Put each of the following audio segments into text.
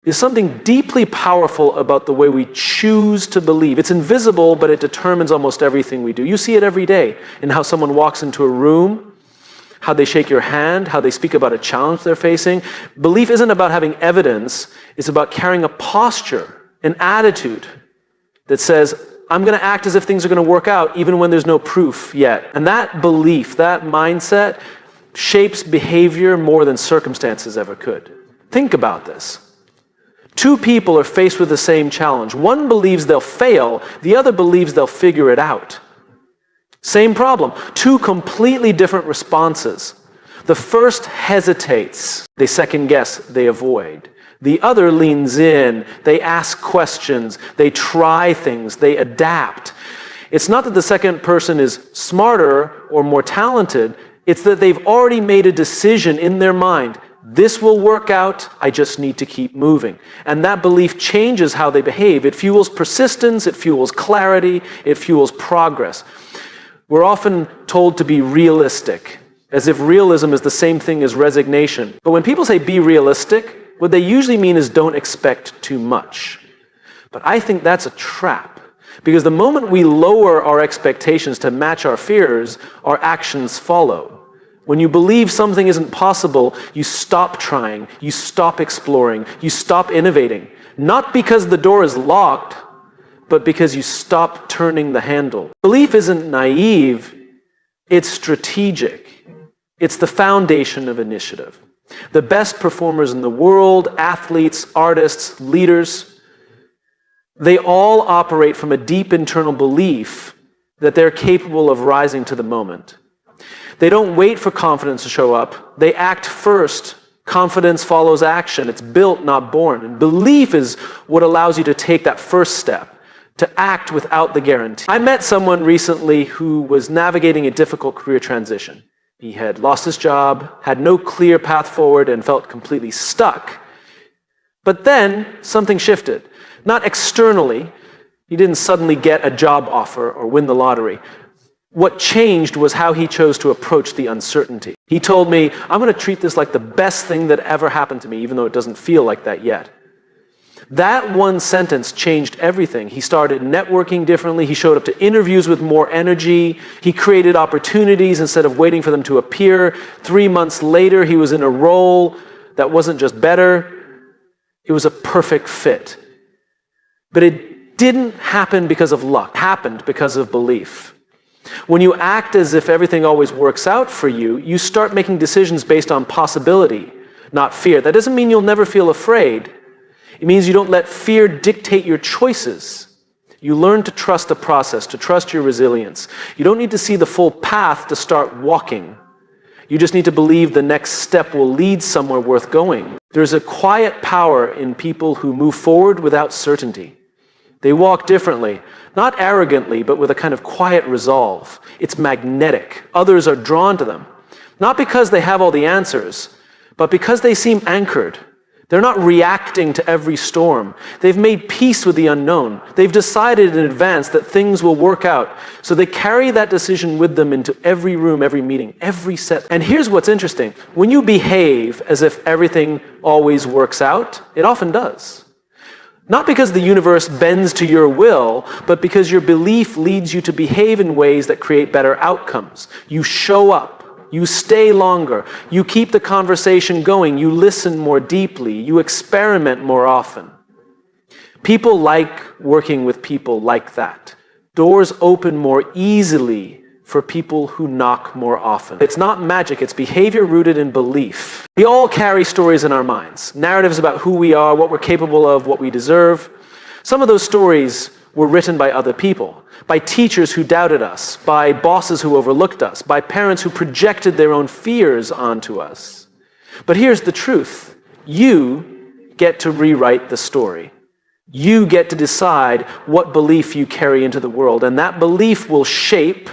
is something deeply powerful about the way we choose to believe. It's invisible, but it determines almost everything we do. You see it every day in how someone walks into a room, how they shake your hand, how they speak about a challenge they're facing. Belief isn't about having evidence. It's about carrying a posture, an attitude that says, I'm going to act as if things are going to work out even when there's no proof yet. And that belief, that mindset, shapes behavior more than circumstances ever could. Think about this. Two people are faced with the same challenge. One believes they'll fail, the other believes they'll figure it out. Same problem, two completely different responses. The first hesitates, they second guess, they avoid. The other leans in, they ask questions, they try things, they adapt. It's not that the second person is smarter or more talented, it's that they've already made a decision in their mind. This will work out, I just need to keep moving. And that belief changes how they behave. It fuels persistence, it fuels clarity, it fuels progress. We're often told to be realistic, as if realism is the same thing as resignation. But when people say be realistic, what they usually mean is don't expect too much. But I think that's a trap, because the moment we lower our expectations to match our fears, our actions follow. When you believe something isn't possible, you stop trying, you stop exploring, you stop innovating. Not because the door is locked, but because you stop turning the handle. Belief isn't naive, it's strategic. It's the foundation of initiative. The best performers in the world, athletes, artists, leaders, they all operate from a deep internal belief that they're capable of rising to the moment. They don't wait for confidence to show up. They act first. Confidence follows action. It's built, not born. And belief is what allows you to take that first step, to act without the guarantee. I met someone recently who was navigating a difficult career transition. He had lost his job, had no clear path forward, and felt completely stuck. But then something shifted. Not externally. He didn't suddenly get a job offer or win the lottery. What changed was how he chose to approach the uncertainty. He told me, I'm going to treat this like the best thing that ever happened to me, even though it doesn't feel like that yet. That one sentence changed everything. He started networking differently. He showed up to interviews with more energy. He created opportunities instead of waiting for them to appear. 3 months later, he was in a role that wasn't just better. It was a perfect fit. But it didn't happen because of luck. It happened because of belief. When you act as if everything always works out for you, you start making decisions based on possibility, not fear. That doesn't mean you'll never feel afraid. It means you don't let fear dictate your choices. You learn to trust the process, to trust your resilience. You don't need to see the full path to start walking. You just need to believe the next step will lead somewhere worth going. There's a quiet power in people who move forward without certainty. They walk differently, not arrogantly, but with a kind of quiet resolve. It's magnetic. Others are drawn to them, not because they have all the answers, but because they seem anchored. They're not reacting to every storm. They've made peace with the unknown. They've decided in advance that things will work out. So they carry that decision with them into every room, every meeting, every set. And here's what's interesting. When you behave as if everything always works out, it often does. Not because the universe bends to your will, but because your belief leads you to behave in ways that create better outcomes. You show up. You stay longer. You keep the conversation going. You listen more deeply. You experiment more often. People like working with people like that. Doors open more easily for people who knock more often. It's not magic. It's behavior rooted in belief. We all carry stories in our minds. Narratives about who we are, what we're capable of, what we deserve. Some of those stories were written by other people, by teachers who doubted us, by bosses who overlooked us, by parents who projected their own fears onto us. But here's the truth. You get to rewrite the story. You get to decide what belief you carry into the world, and that belief will shape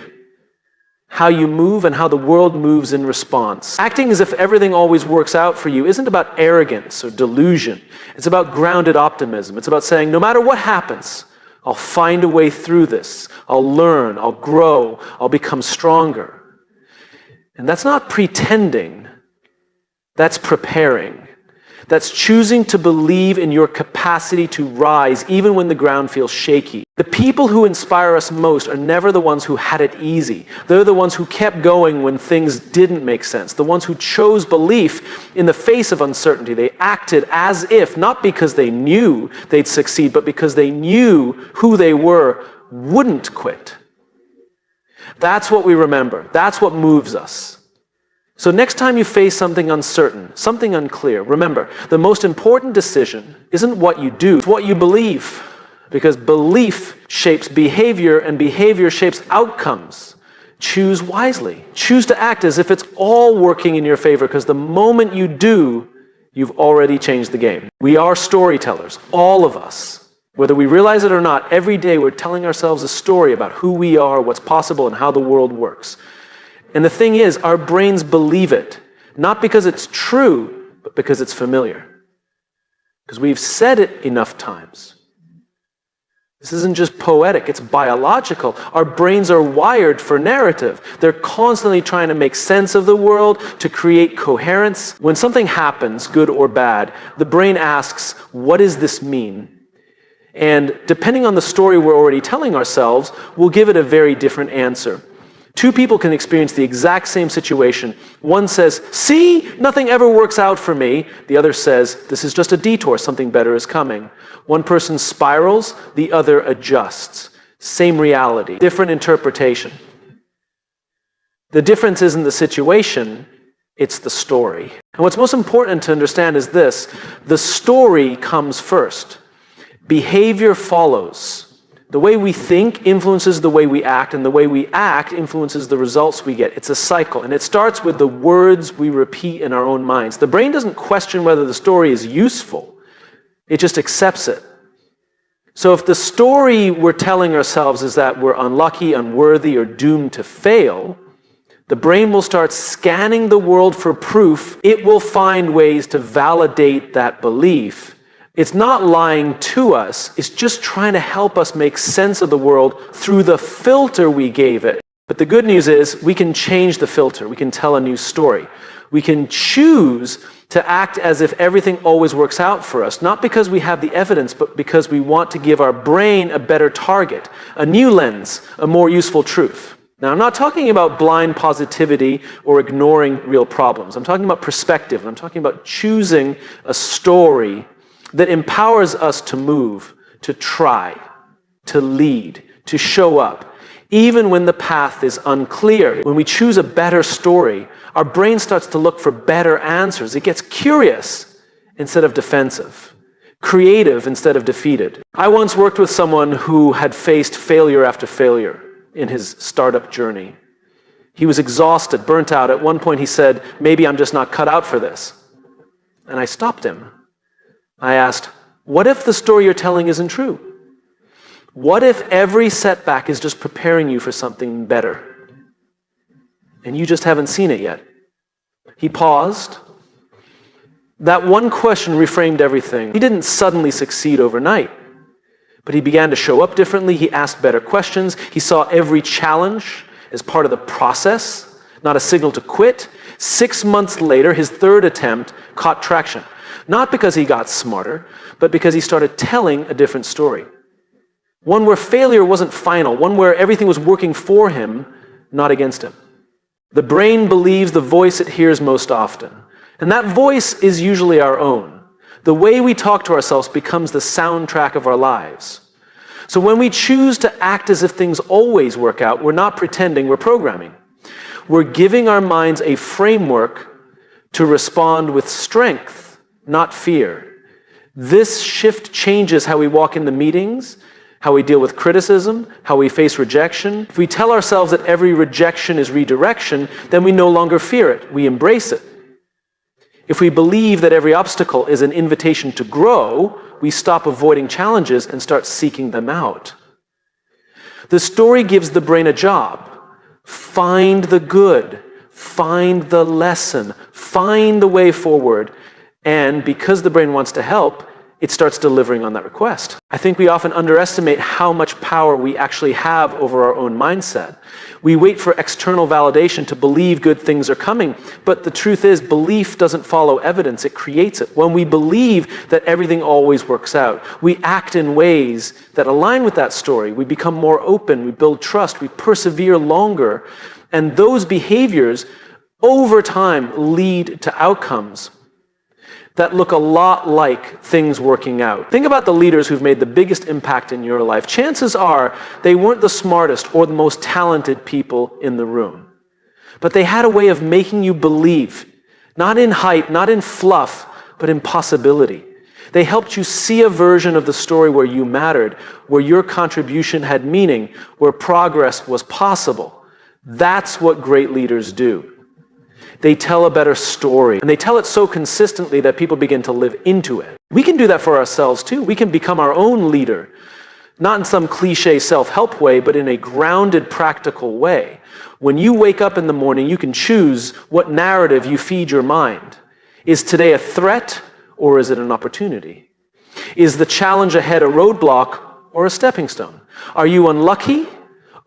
how you move and how the world moves in response. Acting as if everything always works out for you isn't about arrogance or delusion. It's about grounded optimism. It's about saying, no matter what happens, I'll find a way through this. I'll learn, I'll grow, I'll become stronger. And that's not pretending, that's preparing. That's choosing to believe in your capacity to rise even when the ground feels shaky. The people who inspire us most are never the ones who had it easy. They're the ones who kept going when things didn't make sense. The ones who chose belief in the face of uncertainty. They acted as if, not because they knew they'd succeed, but because they knew who they were wouldn't quit. That's what we remember. That's what moves us. So next time you face something uncertain, something unclear, remember, the most important decision isn't what you do, it's what you believe. Because belief shapes behavior and behavior shapes outcomes. Choose wisely. Choose to act as if it's all working in your favor, because the moment you do, you've already changed the game. We are storytellers, all of us. Whether we realize it or not, every day we're telling ourselves a story about who we are, what's possible, and how the world works. And the thing is, our brains believe it, not because it's true, but because it's familiar. Because we've said it enough times. This isn't just poetic, it's biological. Our brains are wired for narrative. They're constantly trying to make sense of the world, to create coherence. When something happens, good or bad, the brain asks, what does this mean? And depending on the story we're already telling ourselves, we'll give it a very different answer. Two people can experience the exact same situation. One says, see, nothing ever works out for me. The other says, this is just a detour, something better is coming. One person spirals, the other adjusts. Same reality, different interpretation. The difference isn't the situation, it's the story. And what's most important to understand is this: the story comes first. Behavior follows. The way we think influences the way we act, and the way we act influences the results we get. It's a cycle, and it starts with the words we repeat in our own minds. The brain doesn't question whether the story is useful. It just accepts it. So if the story we're telling ourselves is that we're unlucky, unworthy, or doomed to fail, the brain will start scanning the world for proof. It will find ways to validate that belief. It's not lying to us, it's just trying to help us make sense of the world through the filter we gave it. But the good news is we can change the filter, we can tell a new story. We can choose to act as if everything always works out for us, not because we have the evidence, but because we want to give our brain a better target, a new lens, a more useful truth. Now, I'm not talking about blind positivity or ignoring real problems. I'm talking about perspective. I'm talking about choosing a story that empowers us to move, to try, to lead, to show up, even when the path is unclear. When we choose a better story, our brain starts to look for better answers. It gets curious instead of defensive, creative instead of defeated. I once worked with someone who had faced failure after failure in his startup journey. He was exhausted, burnt out. At one point he said, maybe I'm just not cut out for this. And I stopped him. I asked, what if the story you're telling isn't true? What if every setback is just preparing you for something better? And you just haven't seen it yet. He paused. That one question reframed everything. He didn't suddenly succeed overnight, but he began to show up differently. He asked better questions. He saw every challenge as part of the process, not a signal to quit. 6 months later, his third attempt caught traction. Not because he got smarter, but because he started telling a different story. One where failure wasn't final, one where everything was working for him, not against him. The brain believes the voice it hears most often, and that voice is usually our own. The way we talk to ourselves becomes the soundtrack of our lives. So when we choose to act as if things always work out, we're not pretending, we're programming. We're giving our minds a framework to respond with strength, not fear. This shift changes how we walk into meetings, how we deal with criticism, how we face rejection. If we tell ourselves that every rejection is redirection, then we no longer fear it, we embrace it. If we believe that every obstacle is an invitation to grow, we stop avoiding challenges and start seeking them out. The story gives the brain a job. Find the good, find the lesson, find the way forward. And because the brain wants to help, it starts delivering on that request. I think we often underestimate how much power we actually have over our own mindset. We wait for external validation to believe good things are coming, but the truth is belief doesn't follow evidence, it creates it. When we believe that everything always works out, we act in ways that align with that story. We become more open, we build trust, we persevere longer, and those behaviors over time lead to outcomes that look a lot like things working out. Think about the leaders who've made the biggest impact in your life. Chances are they weren't the smartest or the most talented people in the room. But they had a way of making you believe, not in hype, not in fluff, but in possibility. They helped you see a version of the story where you mattered, where your contribution had meaning, where progress was possible. That's what great leaders do. They tell a better story, and they tell it so consistently that people begin to live into it. We can do that for ourselves too. We can become our own leader, not in some cliche self-help way, but in a grounded, practical way. When you wake up in the morning, you can choose what narrative you feed your mind. Is today a threat, or is it an opportunity? Is the challenge ahead a roadblock or a stepping stone? Are you unlucky,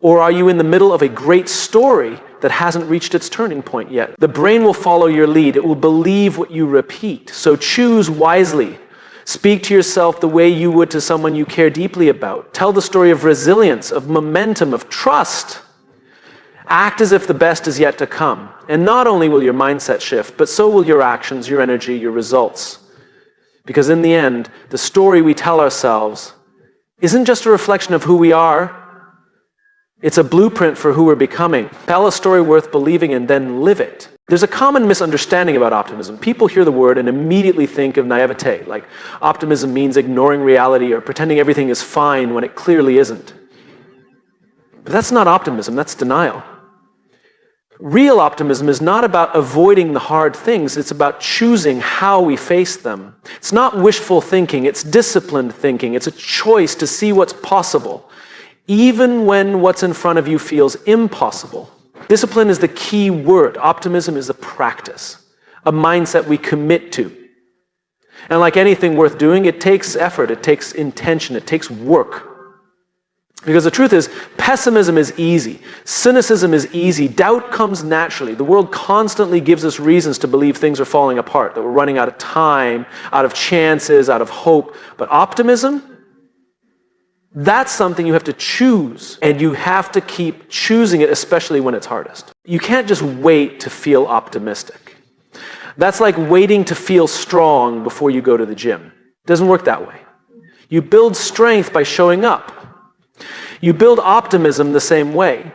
or are you in the middle of a great story that hasn't reached its turning point yet? The brain will follow your lead. It will believe what you repeat. So choose wisely. Speak to yourself the way you would to someone you care deeply about. Tell the story of resilience, of momentum, of trust. Act as if the best is yet to come. And not only will your mindset shift, but so will your actions, your energy, your results. Because in the end, the story we tell ourselves isn't just a reflection of who we are. It's a blueprint for who we're becoming. Tell a story worth believing and then live it. There's a common misunderstanding about optimism. People hear the word and immediately think of naivete, like optimism means ignoring reality or pretending everything is fine when it clearly isn't. But that's not optimism, that's denial. Real optimism is not about avoiding the hard things, it's about choosing how we face them. It's not wishful thinking, it's disciplined thinking. It's a choice to see what's possible, even when what's in front of you feels impossible. Discipline is the key word. Optimism is a practice, a mindset we commit to. And like anything worth doing, it takes effort, it takes intention, it takes work. Because the truth is, pessimism is easy. Cynicism is easy. Doubt comes naturally. The world constantly gives us reasons to believe things are falling apart, that we're running out of time, out of chances, out of hope. But optimism, that's something you have to choose, and you have to keep choosing it, especially when it's hardest. You can't just wait to feel optimistic. That's like waiting to feel strong before you go to the gym. It doesn't work that way. You build strength by showing up. You build optimism the same way,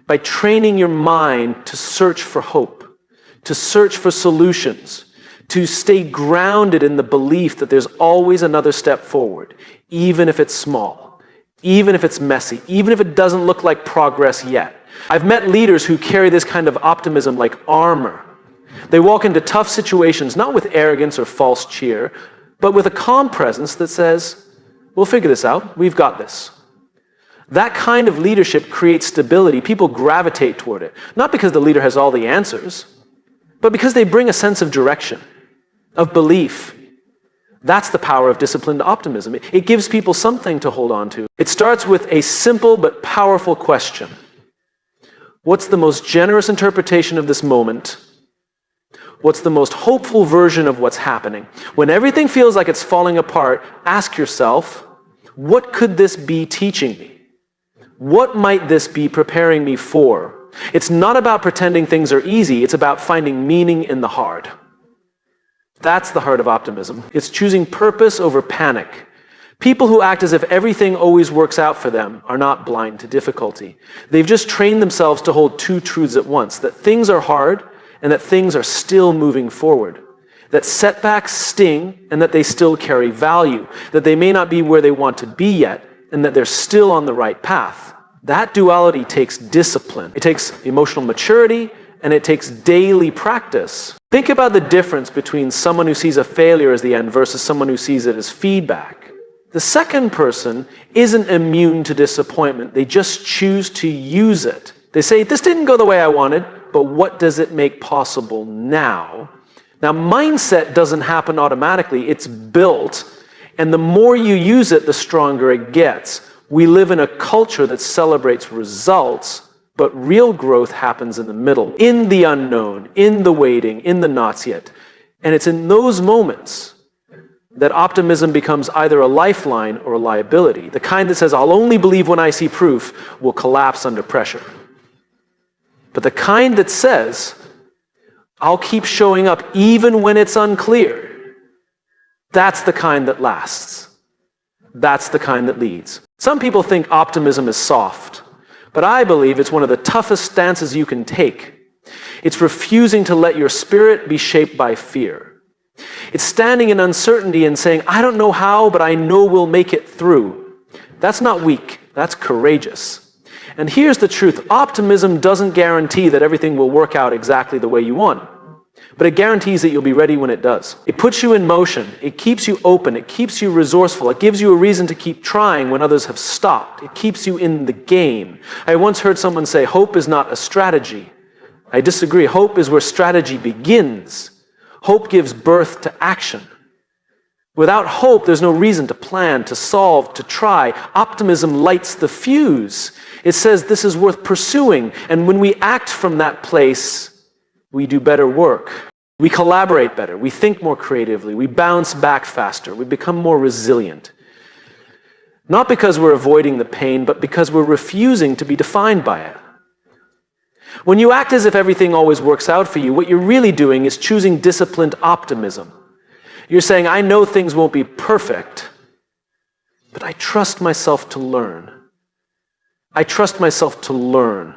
by training your mind to search for hope, to search for solutions, to stay grounded in the belief that there's always another step forward, even if it's small. Even if it's messy, even if it doesn't look like progress yet. I've met leaders who carry this kind of optimism like armor. They walk into tough situations, not with arrogance or false cheer, but with a calm presence that says, we'll figure this out, we've got this. That kind of leadership creates stability. People gravitate toward it, not because the leader has all the answers, but because they bring a sense of direction, of belief. That's the power of disciplined optimism. It gives people something to hold on to. It starts with a simple but powerful question. What's the most generous interpretation of this moment? What's the most hopeful version of what's happening? When everything feels like it's falling apart, ask yourself, what could this be teaching me? What might this be preparing me for? It's not about pretending things are easy. It's about finding meaning in the hard. That's the heart of optimism. It's choosing purpose over panic. People who act as if everything always works out for them are not blind to difficulty. They've just trained themselves to hold two truths at once, that things are hard and that things are still moving forward, that setbacks sting and that they still carry value, that they may not be where they want to be yet and that they're still on the right path. That duality takes discipline. It takes emotional maturity and it takes daily practice. Think about the difference between someone who sees a failure as the end versus someone who sees it as feedback. The second person isn't immune to disappointment. They just choose to use it. They say, this didn't go the way I wanted, but what does it make possible now? Now, mindset doesn't happen automatically. It's built And the more you use it, the stronger it gets. We live in a culture that celebrates results, but real growth happens in the middle, in the unknown, in the waiting, in the not yet. And it's in those moments that optimism becomes either a lifeline or a liability. The kind that says, I'll only believe when I see proof, will collapse under pressure. But the kind that says, I'll keep showing up even when it's unclear, that's the kind that lasts. That's the kind that leads. Some people think optimism is soft, but I believe it's one of the toughest stances you can take. It's refusing to let your spirit be shaped by fear. It's standing in uncertainty and saying, I don't know how, but I know we'll make it through. That's not weak, that's courageous. And here's the truth, optimism doesn't guarantee that everything will work out exactly the way you want, but it guarantees that you'll be ready when it does. It puts you in motion, it keeps you open, it keeps you resourceful, it gives you a reason to keep trying when others have stopped. It keeps you in the game. I once heard someone say, hope is not a strategy. I disagree. Hope is where strategy begins. Hope gives birth to action. Without hope, there's no reason to plan, to solve, to try. Optimism lights the fuse. It says this is worth pursuing. And when we act from that place, we do better work. We collaborate better. We think more creatively. We bounce back faster. We become more resilient. Not because we're avoiding the pain, but because we're refusing to be defined by it. When you act as if everything always works out for you, what you're really doing is choosing disciplined optimism. You're saying, I know things won't be perfect, but I trust myself to learn. I trust myself to learn.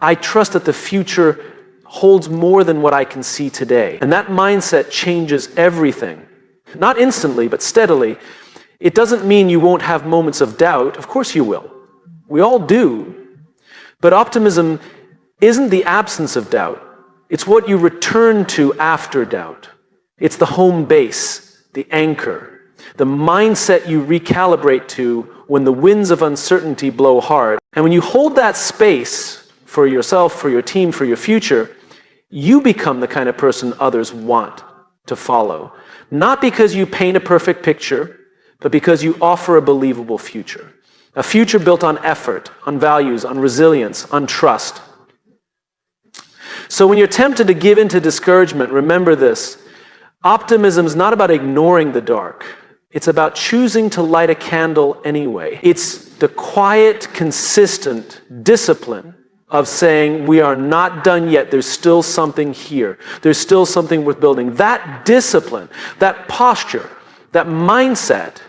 I trust that the future holds more than what I can see today. And that mindset changes everything. Not instantly, but steadily. It doesn't mean you won't have moments of doubt. Of course you will. We all do. But optimism isn't the absence of doubt. It's what you return to after doubt. It's the home base, the anchor, the mindset you recalibrate to when the winds of uncertainty blow hard. And when you hold that space for yourself, for your team, for your future, you become the kind of person others want to follow. Not because you paint a perfect picture, but because you offer a believable future. A future built on effort, on values, on resilience, on trust. So when you're tempted to give in to discouragement, remember this. Optimism is not about ignoring the dark. It's about choosing to light a candle anyway. It's the quiet, consistent discipline of saying, we are not done yet. There's still something here. There's still something worth building. That discipline, that posture, that mindset,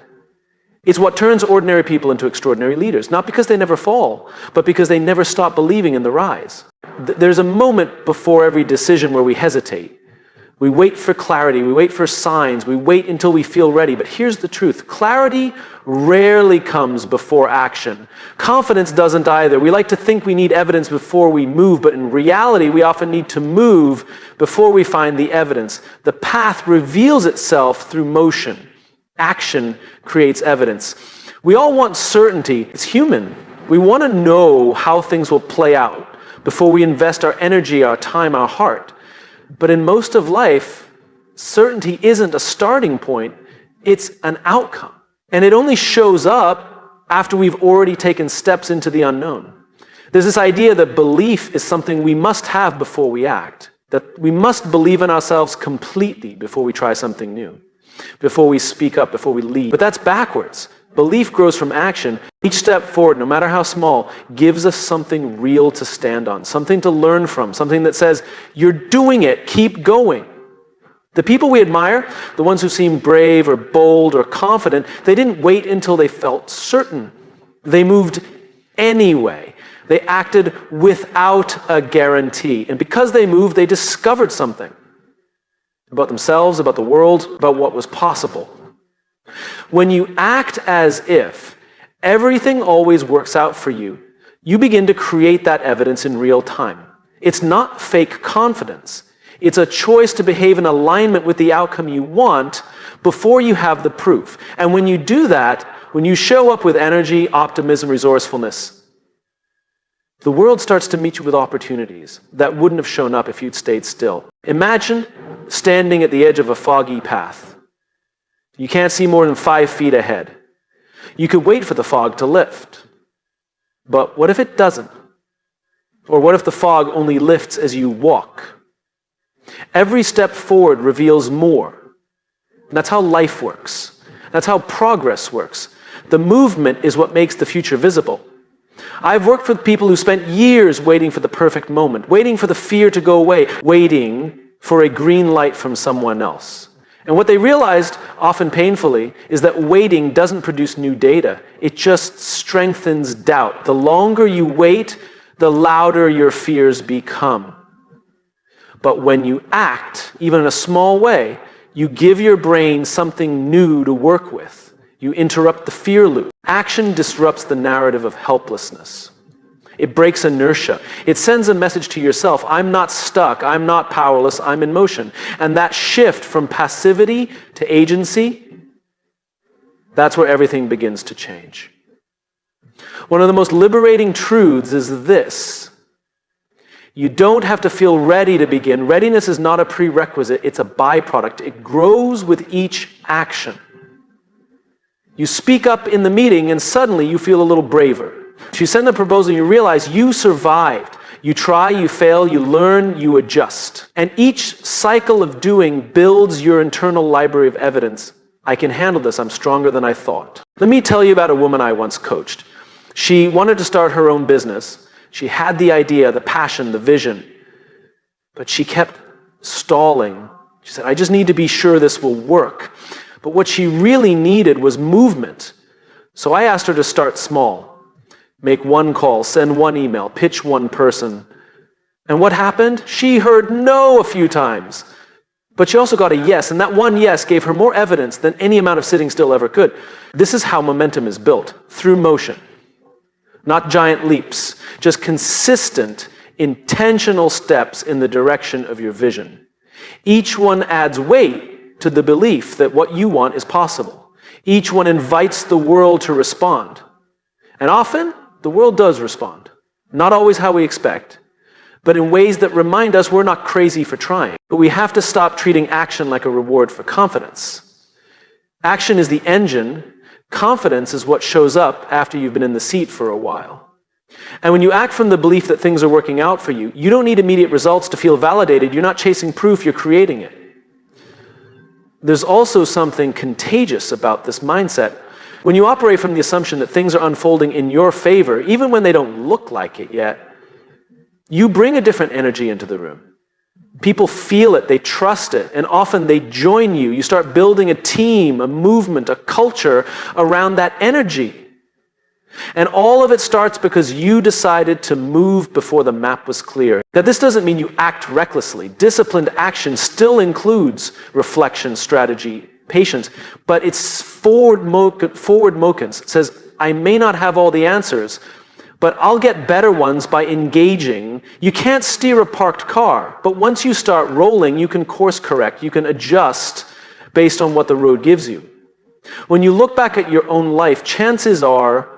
it's what turns ordinary people into extraordinary leaders, not because they never fall, but because they never stop believing in the rise. There's a moment before every decision where we hesitate. We wait for clarity, we wait for signs, we wait until we feel ready. But here's the truth. Clarity rarely comes before action. Confidence doesn't either. We like to think we need evidence before we move, but in reality, we often need to move before we find the evidence. The path reveals itself through motion. Action creates evidence. We all want certainty. It's human. We want to know how things will play out before we invest our energy, our time, our heart. But in most of life, certainty isn't a starting point, it's an outcome. And it only shows up after we've already taken steps into the unknown. There's this idea that belief is something we must have before we act, that we must believe in ourselves completely before we try something new, before we speak up, before we lead. But that's backwards. Belief grows from action. Each step forward, no matter how small, gives us something real to stand on, something to learn from, something that says, you're doing it, keep going. The people we admire, the ones who seem brave or bold or confident, they didn't wait until they felt certain. They moved anyway. They acted without a guarantee. And because they moved, they discovered something about themselves, about the world, about what was possible. When you act as if everything always works out for you, you begin to create that evidence in real time. It's not fake confidence. It's a choice to behave in alignment with the outcome you want before you have the proof. And when you do that, when you show up with energy, optimism, resourcefulness, the world starts to meet you with opportunities that wouldn't have shown up if you'd stayed still. Imagine standing at the edge of a foggy path. You can't see more than 5 feet ahead. You could wait for the fog to lift. But what if it doesn't? Or what if the fog only lifts as you walk? Every step forward reveals more. And that's how life works. That's how progress works. The movement is what makes the future visible. I've worked with people who spent years waiting for the perfect moment, waiting for the fear to go away, waiting for a green light from someone else. And what they realized, often painfully, is that waiting doesn't produce new data. It just strengthens doubt. The longer you wait, the louder your fears become. But when you act, even in a small way, you give your brain something new to work with. You interrupt the fear loop. Action disrupts the narrative of helplessness. It breaks inertia. It sends a message to yourself, I'm not stuck, I'm not powerless, I'm in motion. And that shift from passivity to agency, that's where everything begins to change. One of the most liberating truths is this. You don't have to feel ready to begin. Readiness is not a prerequisite, it's a byproduct. It grows with each action. You speak up in the meeting and suddenly you feel a little braver. You send the proposal, you realize you survived. You try, you fail, you learn, you adjust. And each cycle of doing builds your internal library of evidence. I can handle this, I'm stronger than I thought. Let me tell you about a woman I once coached. She wanted to start her own business. She had the idea, the passion, the vision, but she kept stalling. She said, I just need to be sure this will work. But what she really needed was movement. So I asked her to start small. Make one call, send one email, pitch one person. And what happened? She heard no a few times. But she also got a yes, and that one yes gave her more evidence than any amount of sitting still ever could. This is how momentum is built, through motion. Not giant leaps, just consistent, intentional steps in the direction of your vision. Each one adds weight to the belief that what you want is possible. Each one invites the world to respond. And often, the world does respond. Not always how we expect, but in ways that remind us we're not crazy for trying. But we have to stop treating action like a reward for confidence. Action is the engine. Confidence is what shows up after you've been in the seat for a while. And when you act from the belief that things are working out for you, you don't need immediate results to feel validated. You're not chasing proof, you're creating it. There's also something contagious about this mindset. When you operate from the assumption that things are unfolding in your favor, even when they don't look like it yet, you bring a different energy into the room. People feel it, they trust it, and often they join you. You start building a team, a movement, a culture around that energy. And all of it starts because you decided to move before the map was clear. Now, this doesn't mean you act recklessly. Disciplined action still includes reflection, strategy, patience, but it's forward motions. It says, I may not have all the answers, but I'll get better ones by engaging. You can't steer a parked car, but once you start rolling, you can course correct, you can adjust based on what the road gives you. When you look back at your own life, chances are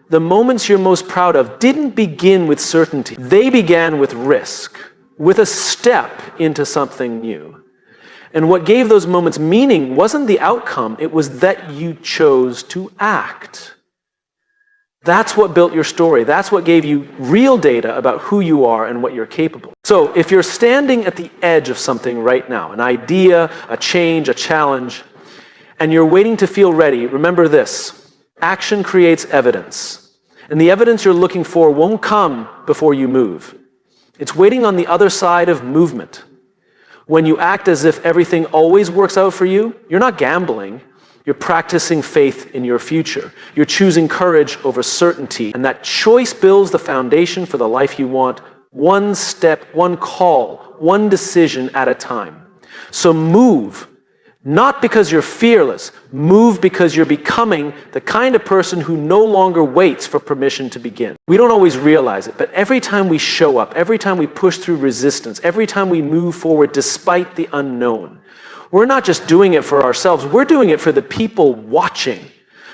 the moments you're most proud of didn't begin with certainty. They began with risk, with a step into something new. And what gave those moments meaning wasn't the outcome, it was that you chose to act. That's what built your story. That's what gave you real data about who you are and what you're capable of. So if you're standing at the edge of something right now, an idea, a change, a challenge, and you're waiting to feel ready, remember this. Action creates evidence. And the evidence you're looking for won't come before you move. It's waiting on the other side of movement. When you act as if everything always works out for you, you're not gambling. You're practicing faith in your future. You're choosing courage over certainty. And that choice builds the foundation for the life you want, one step, one call, one decision at a time. So move, not because you're fearless. Move because you're becoming the kind of person who no longer waits for permission to begin. We don't always realize it, but every time we show up, every time we push through resistance, every time we move forward despite the unknown, we're not just doing it for ourselves, we're doing it for the people watching,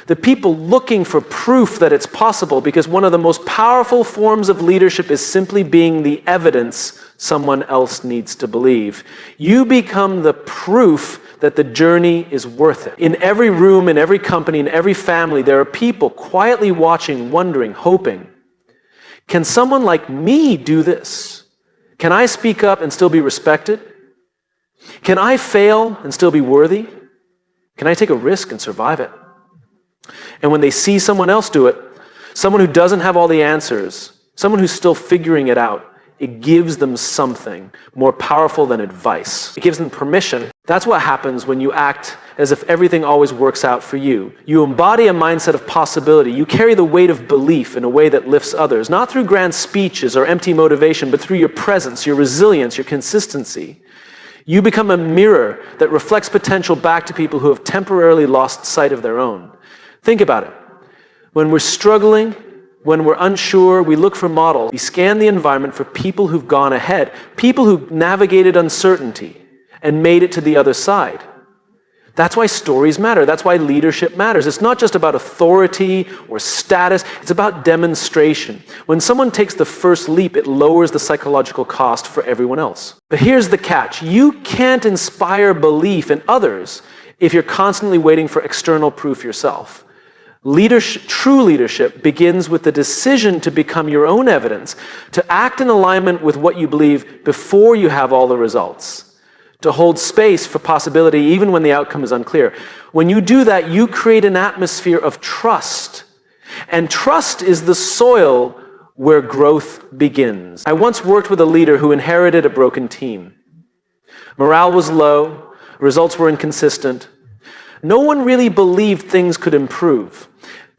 the people looking for proof that it's possible, because one of the most powerful forms of leadership is simply being the evidence someone else needs to believe. You become the proof that the journey is worth it. In every room, in every company, in every family, there are people quietly watching, wondering, hoping, can someone like me do this? Can I speak up and still be respected? Can I fail and still be worthy? Can I take a risk and survive it? And when they see someone else do it, someone who doesn't have all the answers, someone who's still figuring it out, it gives them something more powerful than advice. It gives them permission. That's what happens when you act as if everything always works out for you. You embody a mindset of possibility. You carry the weight of belief in a way that lifts others, not through grand speeches or empty motivation, but through your presence, your resilience, your consistency. You become a mirror that reflects potential back to people who have temporarily lost sight of their own. Think about it. When we're struggling, when we're unsure, we look for models. We scan the environment for people who've gone ahead, people who navigated uncertainty and made it to the other side. That's why stories matter. That's why leadership matters. It's not just about authority or status. It's about demonstration. When someone takes the first leap, it lowers the psychological cost for everyone else. But here's the catch. You can't inspire belief in others if you're constantly waiting for external proof yourself. True leadership begins with the decision to become your own evidence, to act in alignment with what you believe before you have all the results, to hold space for possibility even when the outcome is unclear. When you do that, you create an atmosphere of trust. And trust is the soil where growth begins. I once worked with a leader who inherited a broken team. Morale was low, results were inconsistent. No one really believed things could improve.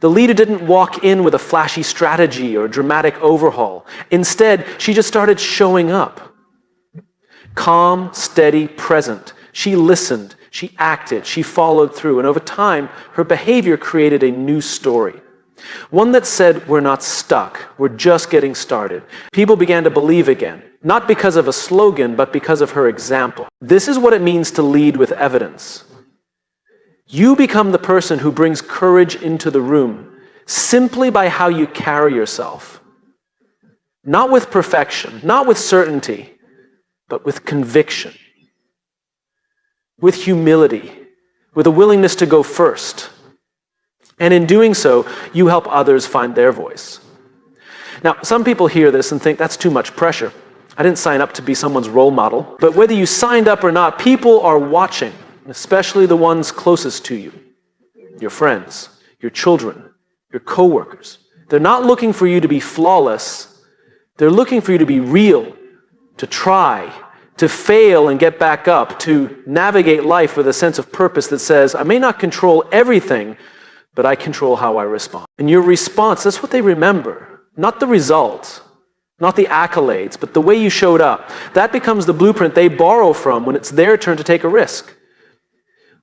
The leader didn't walk in with a flashy strategy or a dramatic overhaul. Instead, she just started showing up. Calm, steady, present. She listened, she acted, she followed through, and over time, her behavior created a new story. One that said, we're not stuck, we're just getting started. People began to believe again, not because of a slogan, but because of her example. This is what it means to lead with evidence. You become the person who brings courage into the room simply by how you carry yourself. Not with perfection, not with certainty, but with conviction, with humility, with a willingness to go first. And in doing so, you help others find their voice. Now, some people hear this and think that's too much pressure. I didn't sign up to be someone's role model. But whether you signed up or not, people are watching. Especially the ones closest to you, your friends, your children, your coworkers. They're not looking for you to be flawless. They're looking for you to be real, to try, to fail and get back up, to navigate life with a sense of purpose that says, I may not control everything, but I control how I respond. And your response, that's what they remember, not the result, not the accolades, but the way you showed up. That becomes the blueprint they borrow from when it's their turn to take a risk.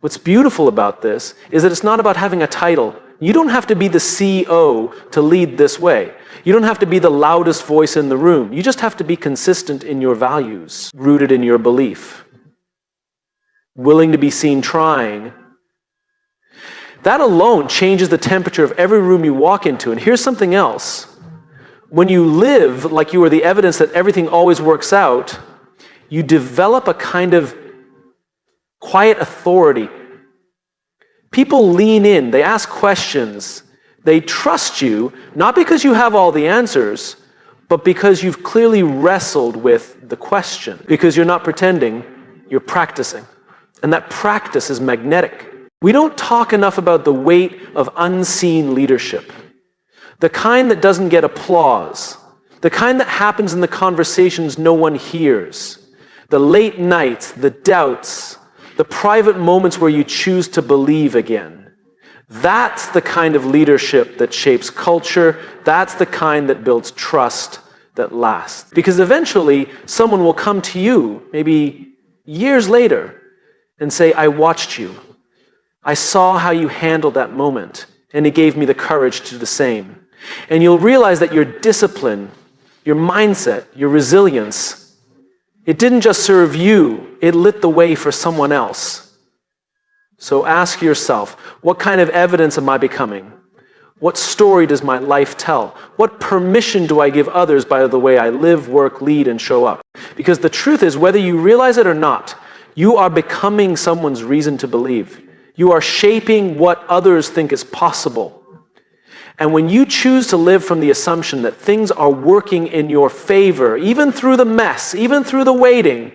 What's beautiful about this is that it's not about having a title. You don't have to be the CEO to lead this way. You don't have to be the loudest voice in the room. You just have to be consistent in your values, rooted in your belief, willing to be seen trying. That alone changes the temperature of every room you walk into. And here's something else. When you live like you are the evidence that everything always works out, you develop a kind of quiet authority. People lean in, they ask questions, they trust you, not because you have all the answers, but because you've clearly wrestled with the question. Because you're not pretending, you're practicing. And that practice is magnetic. We don't talk enough about the weight of unseen leadership. The kind that doesn't get applause. The kind that happens in the conversations no one hears. The late nights, the doubts, the private moments where you choose to believe again. That's the kind of leadership that shapes culture. That's the kind that builds trust that lasts. Because eventually, someone will come to you, maybe years later, and say, I watched you. I saw how you handled that moment, and it gave me the courage to do the same. And you'll realize that your discipline, your mindset, your resilience, it didn't just serve you, it lit the way for someone else. So ask yourself, what kind of evidence am I becoming? What story does my life tell? What permission do I give others by the way I live, work, lead, and show up? Because the truth is, whether you realize it or not, You are becoming someone's reason to believe. You are shaping what others think is possible. And when you choose to live from the assumption that things are working in your favor, even through the mess, even through the waiting,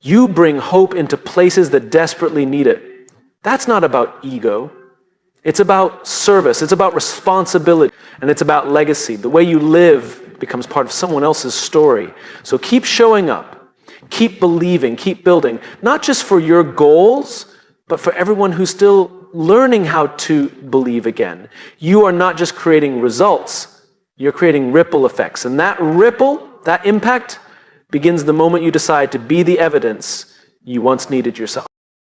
you bring hope into places that desperately need it. That's not about ego. It's about service. It's about responsibility. And it's about legacy. The way you live becomes part of someone else's story. So keep showing up. Keep believing. Keep building. Not just for your goals, but for everyone who's still learning how to believe again. You are not just creating results. You're creating ripple effects. And that ripple, that impact, begins the moment you decide to be the evidence you once needed yourself.